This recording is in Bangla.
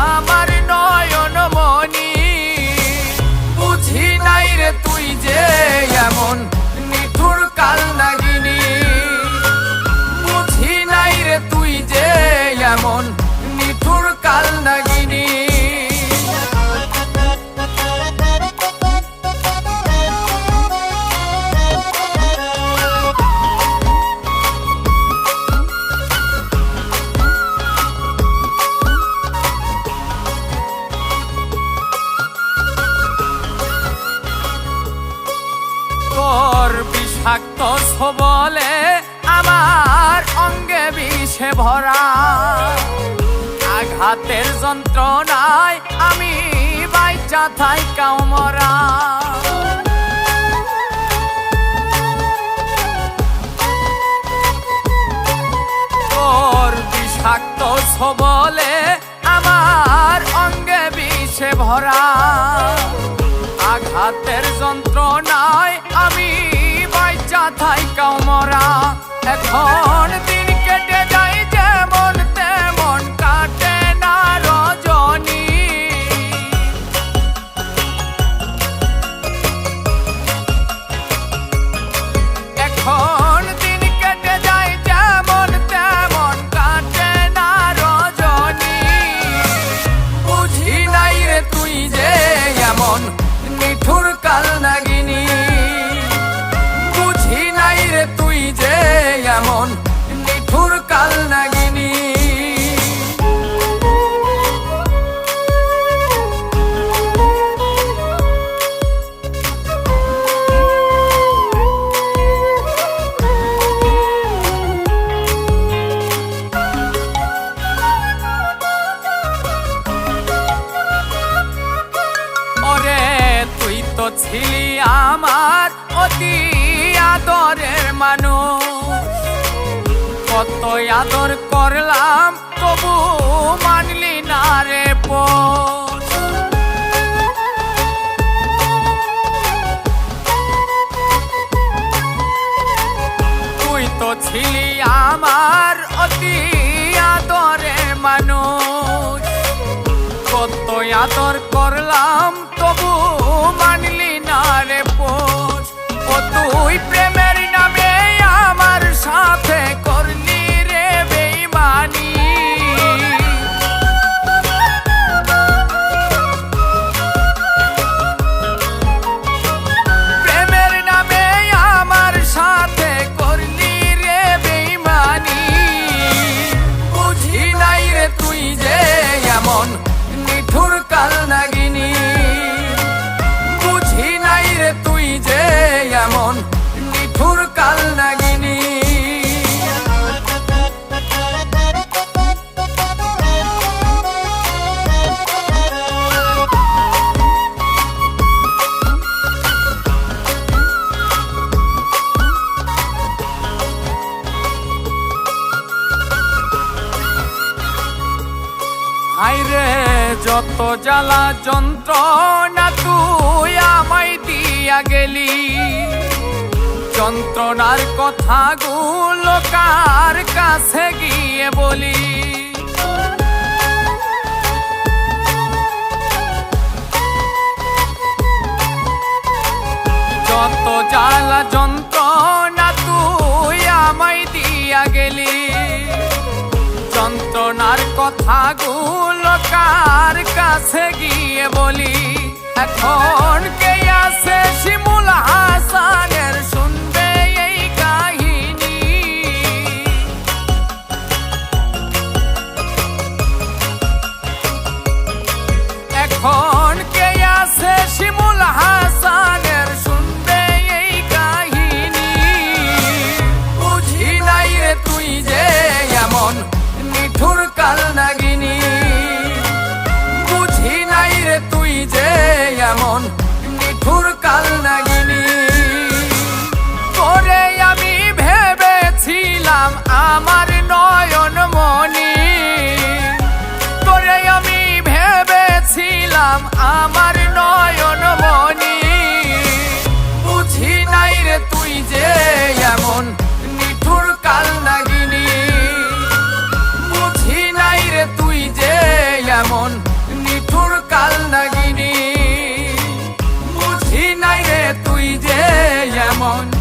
আমার নয়ন মনি। বুঝি নাই রে তুই যে এমন নিঠুর কাল নাগিনী, বুঝি নাই রে তুই যে এমন নিঠুর কাল নাগিনী। তোর বিষাক্ত ছোবলে আমার অঙ্গে বিষে ভরা, আঘাতের যন্ত্রণায় আমি বাইচা থাইকাও মরা। তোর বিষাক্ত ছোবলে আমার অঙ্গে বিষে ভরা, আঘাতের যন্ত্রণায় আমি বাইচা থাইকাও মরা। এখন দিন কেটে যায় যেমন তেমন কাটে না রজনী। এখন দিন কেটে যায় যেমন তেমন কাটে না রজনী। বুঝি নাই রে তুই যে এমন নিঠুর কাল নাগিনী, বুঝি নাই রে তুই যে এমন নিঠুর কাল নাগিনী। ওরে তুই তো ছিলি আমার অতি আদরের মানুষ, কত আদর করলাম তবু মানলি না রে পোষ। তুই তো ছিলি আমার অতি আদরের মানুষ, কত আদর করলাম তবু মানলি না রে পোষ। ও তুই প্রেমের নামে আমার সাথে করলি রে বেঈমানি। প্রেমের নামে আমার সাথে করলি রে বেঈমানি। বুঝি নাই রে তুই যে এমন নিঠুর কাল নাগিনী, বুঝি নাই রে তুই যে এমন নিঠুর কাল নাগিনী। হায়রে যত জ্বালা যন্ত্রণা তুই আমায় দিয়া গেলি, যন্ত্রণার কথাগুলো কার কাছে গিয়ে বলি। যত জ্বালা যন্ত্রণা তুই আমায় দিয়া গেলি, যন্ত্রণার কথাগুলো কার কাছে গিয়ে বলি। এখন কে আছে শিমুল হাসানের শুনবে এই কাহিনী। এখন কে আছে শিমুল হাসানের শুনবে এই কাহিনী। বুঝি নাই রে তুই যে এমন নিঠুর কাল নাগিনী, বুঝি নাই রে তুই যে এমন নিঠুর কাল নাগিনী। তোরে আমি ভেবেছিলাম আমার নয়ন মনি, তোরে আমি ভেবেছিলাম আমার নয়ন মনি। মন